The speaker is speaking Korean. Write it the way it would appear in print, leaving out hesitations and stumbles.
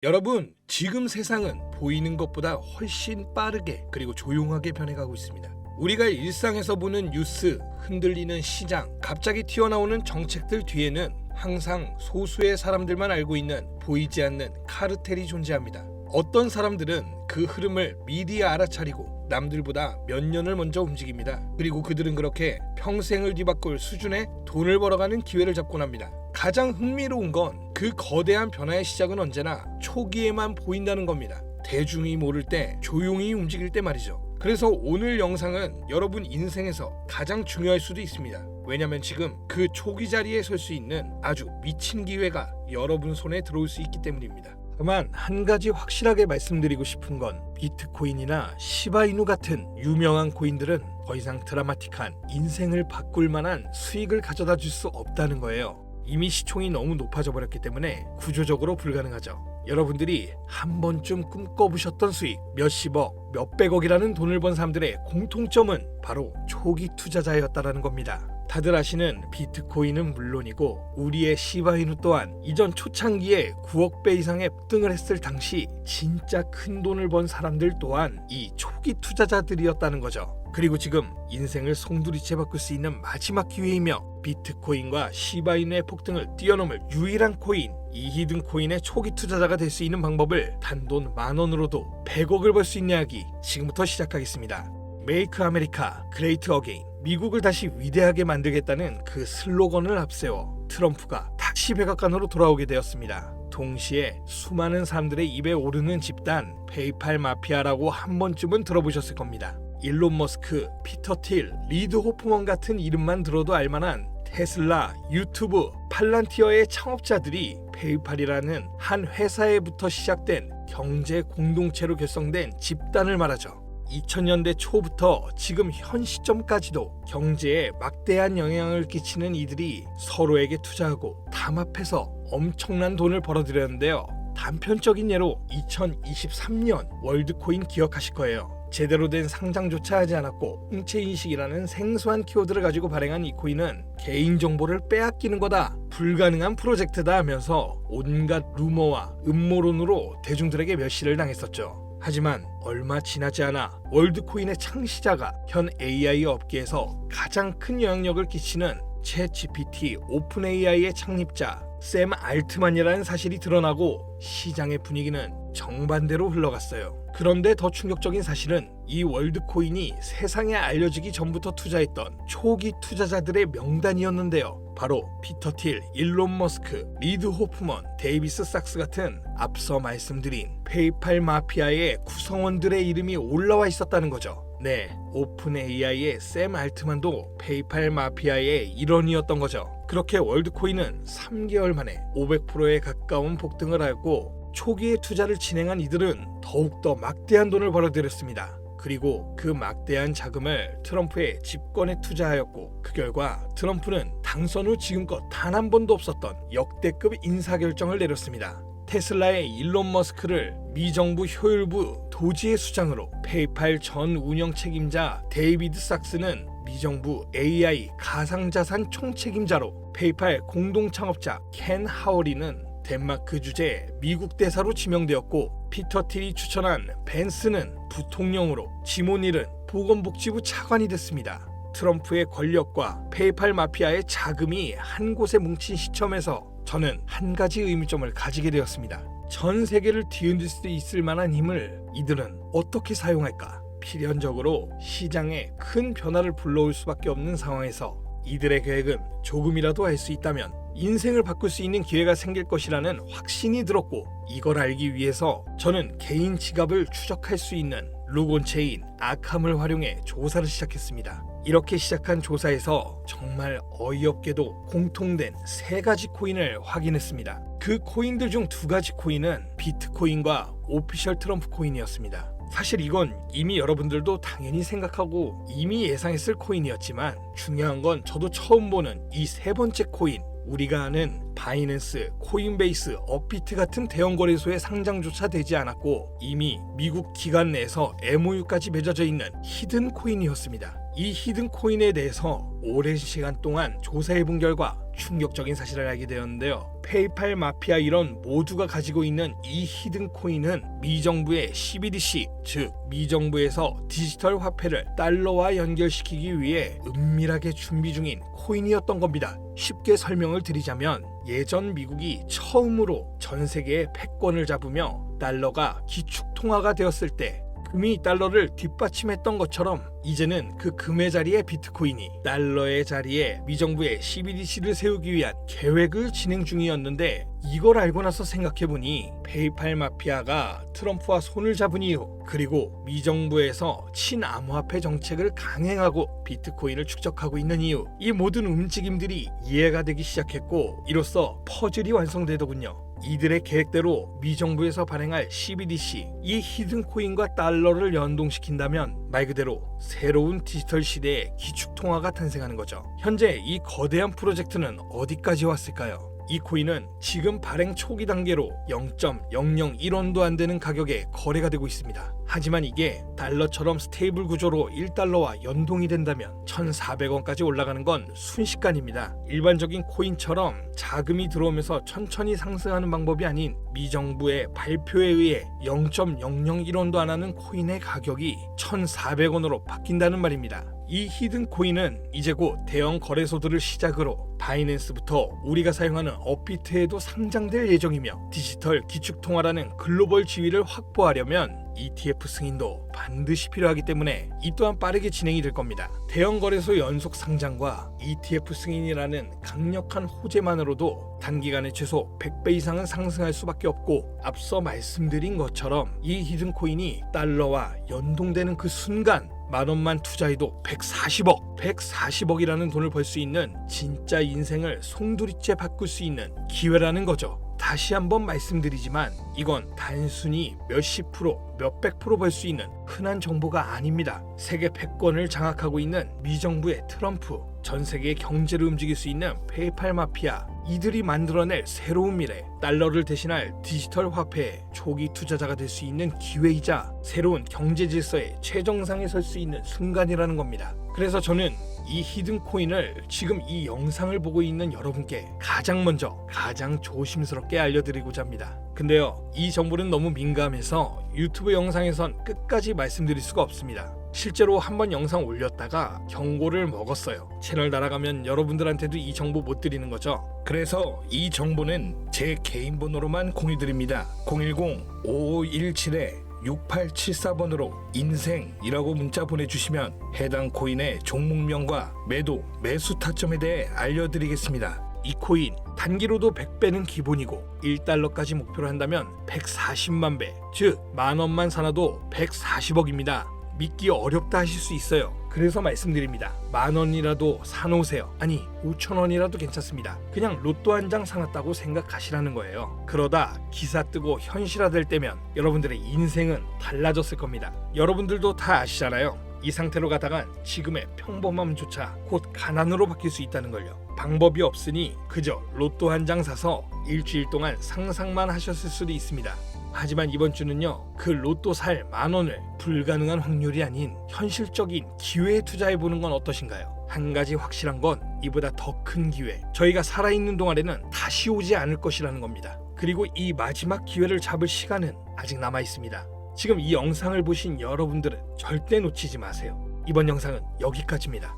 여러분, 지금 세상은 보이는 것보다 훨씬 빠르게 그리고 조용하게 변해가고 있습니다. 우리가 일상에서 보는 뉴스, 흔들리는 시장, 갑자기 튀어나오는 정책들 뒤에는 항상 소수의 사람들만 알고 있는 보이지 않는 카르텔이 존재합니다. 어떤 사람들은 그 흐름을 미리 알아차리고 남들보다 몇 년을 먼저 움직입니다. 그리고 그들은 그렇게 평생을 뒤바꿀 수준의 돈을 벌어가는 기회를 잡곤 합니다. 가장 흥미로운 건 그 거대한 변화의 시작은 언제나 초기에만 보인다는 겁니다. 대중이 모를 때, 조용히 움직일 때 말이죠. 그래서 오늘 영상은 여러분 인생에서 가장 중요할 수도 있습니다. 왜냐면 지금 그 초기 자리에 설 수 있는 아주 미친 기회가 여러분 손에 들어올 수 있기 때문입니다. 다만 한 가지 확실하게 말씀드리고 싶은 건 비트코인이나 시바이누 같은 유명한 코인들은 더 이상 드라마틱한 인생을 바꿀 만한 수익을 가져다 줄 수 없다는 거예요. 이미 시총이 너무 높아져 버렸기 때문에 구조적으로 불가능하죠. 여러분들이 한 번쯤 꿈꿔보셨던 수익, 몇십억, 몇백억이라는 돈을 번 사람들의 공통점은 바로 초기 투자자였다라는 겁니다. 다들 아시는 비트코인은 물론이고 우리의 시바이누 또한 이전 초창기에 9억 배 이상의 폭등을 했을 당시 진짜 큰 돈을 번 사람들 또한 이 초기 투자자들이었다는 거죠. 그리고 지금 인생을 송두리째 바꿀 수 있는 마지막 기회이며 비트코인과 시바이누의 폭등을 뛰어넘을 유일한 코인, 이 히든 코인의 초기 투자자가 될 수 있는 방법을 단돈 10,000원으로도 100억을 벌 수 있는 이야기 지금부터 시작하겠습니다. Make America Great Again, 미국을 다시 위대하게 만들겠다는 그 슬로건을 앞세워 트럼프가 다시 백악관으로 돌아오게 되었습니다. 동시에 수많은 사람들의 입에 오르는 집단 페이팔 마피아라고 한 번쯤은 들어보셨을 겁니다. 일론 머스크, 피터 틸, 리드 호프먼 같은 이름만 들어도 알만한 테슬라, 유튜브, 팔란티어의 창업자들이 페이팔이라는 한 회사에부터 시작된 경제 공동체로 결성된 집단을 말하죠. 2000년대 초부터 지금 현 시점까지도 경제에 막대한 영향을 끼치는 이들이 서로에게 투자하고 담합해서 엄청난 돈을 벌어들였는데요. 단편적인 예로 2023년 월드코인 기억하실 거예요. 제대로 된 상장조차 하지 않았고 홍채인식이라는 생소한 키워드를 가지고 발행한 이 코인은 개인정보를 빼앗기는 거다, 불가능한 프로젝트다 하면서 온갖 루머와 음모론으로 대중들에게 멸시를 당했었죠. 하지만 얼마 지나지 않아 월드코인의 창시자가 현 AI 업계에서 가장 큰 영향력을 끼치는 챗GPT 오픈 AI의 창립자 샘 알트만이라는 사실이 드러나고 시장의 분위기는 정반대로 흘러갔어요. 그런데 더 충격적인 사실은 이 월드코인이 세상에 알려지기 전부터 투자했던 초기 투자자들의 명단이었는데요. 바로 피터 틸, 일론 머스크, 리드 호프먼, 데이비스 sak스 같은 앞서 말씀드린 페이팔 마피아의 구성원들의 이름이 올라와 있었다는 거죠. 네, 오픈 AI의 샘 알트만도 페이팔 마피아의 일원이었던 거죠. 그렇게 월드코인은 3개월 만에 500%에 가까운 폭등을 하고 초기에 투자를 진행한 이들은 더욱더 막대한 돈을 벌어들였습니다. 그리고 그 막대한 자금을 트럼프의 집권에 투자하였고 그 결과 트럼프는 당선 후 지금껏 단 한 번도 없었던 역대급 인사결정을 내렸습니다. 테슬라의 일론 머스크를 미정부 효율부 도지의 수장으로, 페이팔 전 운영 책임자 데이비드 sak스는 미정부 AI 가상자산 총책임자로, 페이팔 공동창업자 켄 하워리는 덴마크 주재 미국 대사로 지명되었고, 피터 틸이 추천한 벤스는 부통령으로, 지모닐은 보건복지부 차관이 됐습니다. 트럼프의 권력과 페이팔 마피아의 자금이 한 곳에 뭉친 시점에서 저는 한 가지 의문점을 가지게 되었습니다. 전 세계를 뒤흔들 수 있을 만한 힘을 이들은 어떻게 사용할까? 필연적으로 시장에 큰 변화를 불러올 수밖에 없는 상황에서 이들의 계획은 조금이라도 알 수 있다면 인생을 바꿀 수 있는 기회가 생길 것이라는 확신이 들었고, 이걸 알기 위해서 저는 개인 지갑을 추적할 수 있는 룩온체인 아캄을 활용해 조사를 시작했습니다. 이렇게 시작한 조사에서 정말 어이없게도 공통된 3가지 코인을 확인했습니다. 그 코인들 중 2가지 코인은 비트코인과 오피셜 트럼프 코인이었습니다. 사실 이건 이미 여러분들도 당연히 생각하고 이미 예상했을 코인이었지만, 중요한 건 저도 처음 보는 이 3번째 코인, 우리가 아는 바이낸스, 코인베이스, 업비트 같은 대형 거래소의 상장조차 되지 않았고 이미 미국 기관 내에서 MOU까지 맺어져 있는 히든 코인이었습니다. 이 히든 코인에 대해서 오랜 시간 동안 조사해본 결과 충격적인 사실을 알게 되었는데요. 페이팔 마피아 일원 모두가 가지고 있는 이 히든 코인은 미정부의 CBDC, 즉 미정부에서 디지털 화폐를 달러와 연결시키기 위해 은밀하게 준비 중인 코인이었던 겁니다. 쉽게 설명을 드리자면 예전 미국이 처음으로 전 세계의 패권을 잡으며 달러가 기축통화가 되었을 때 금이 달러를 뒷받침했던 것처럼 이제는 그 금의 자리에 비트코인이, 달러의 자리에 미정부의 CBDC를 세우기 위한 계획을 진행 중이었는데, 이걸 알고 나서 생각해보니 페이팔 마피아가 트럼프와 손을 잡은 이유, 그리고 미정부에서 친암호화폐 정책을 강행하고 비트코인을 축적하고 있는 이유, 이 모든 움직임들이 이해가 되기 시작했고 이로써 퍼즐이 완성되더군요. 이들의 계획대로 미정부에서 발행할 CBDC, 이 히든 코인과 달러를 연동시킨다면 말 그대로 새로운 디지털 시대의 기축통화가 탄생하는 거죠. 현재 이 거대한 프로젝트는 어디까지 왔을까요? 이 코인은 지금 발행 초기 단계로 0.001원도 안 되는 가격에 거래가 되고 있습니다. 하지만 이게 달러처럼 스테이블 구조로 1달러와 연동이 된다면 1,400원까지 올라가는 건 순식간입니다. 일반적인 코인처럼 자금이 들어오면서 천천히 상승하는 방법이 아닌 미정부의 발표에 의해 0.001원도 안 하는 코인의 가격이 1,400원으로 바뀐다는 말입니다. 이 히든 코인은 이제 곧 대형 거래소들을 시작으로 바이낸스부터 우리가 사용하는 업비트에도 상장될 예정이며, 디지털 기축통화라는 글로벌 지위를 확보하려면 ETF 승인도 반드시 필요하기 때문에 이 또한 빠르게 진행이 될 겁니다. 대형 거래소 연속 상장과 ETF 승인이라는 강력한 호재만으로도 단기간에 최소 100배 이상은 상승할 수밖에 없고, 앞서 말씀드린 것처럼 이 히든 코인이 달러와 연동되는 그 순간 만원만 투자해도 140억이라는 돈을 벌 수 있는 진짜 인생을 송두리째 바꿀 수 있는 기회라는 거죠. 다시 한번 말씀드리지만 이건 단순히 몇십 프로, 몇백 프로 벌 수 있는 흔한 정보가 아닙니다. 세계 패권을 장악하고 있는 미정부의 트럼프, 전 세계의 경제를 움직일 수 있는 페이팔 마피아, 이들이 만들어낼 새로운 미래, 달러를 대신할 디지털 화폐의 초기 투자자가 될 수 있는 기회이자 새로운 경제 질서의 최정상에 설 수 있는 순간이라는 겁니다. 그래서 저는 이 히든 코인을 지금 이 영상을 보고 있는 여러분께 가장 먼저, 가장 조심스럽게 알려드리고자 합니다. 근데요, 이 정보는 너무 민감해서 유튜브 영상에선 끝까지 말씀드릴 수가 없습니다. 실제로 한번 영상 올렸다가 경고를 먹었어요. 채널 날아가면 여러분들한테도 이 정보 못 드리는 거죠. 그래서 이 정보는 제 개인 번호로만 공유드립니다. 010-5517-6874번으로 인생이라고 문자 보내주시면 해당 코인의 종목명과 매도, 매수 타점에 대해 알려드리겠습니다. 이 코인 단기로도 100배는 기본이고 1달러까지 목표로 한다면 140만 배, 즉 만원만 사놔도 140억입니다. 믿기 어렵다 하실 수 있어요. 그래서 말씀드립니다. 만원이라도 사놓으세요. 아니 5천원이라도 괜찮습니다. 그냥 로또 한 장 사놨다고 생각하시라는 거예요. 그러다 기사 뜨고 현실화될 때면 여러분들의 인생은 달라졌을 겁니다. 여러분들도 다 아시잖아요. 이 상태로 가다간 지금의 평범함조차 곧 가난으로 바뀔 수 있다는 걸요. 방법이 없으니 그저 로또 한 장 사서 일주일 동안 상상만 하셨을 수도 있습니다. 하지만 이번 주는요, 그 로또 살 만원을 불가능한 확률이 아닌 현실적인 기회에 투자해보는 건 어떠신가요? 한 가지 확실한 건 이보다 더 큰 기회, 저희가 살아있는 동안에는 다시 오지 않을 것이라는 겁니다. 그리고 이 마지막 기회를 잡을 시간은 아직 남아있습니다. 지금 이 영상을 보신 여러분들은 절대 놓치지 마세요. 이번 영상은 여기까지입니다.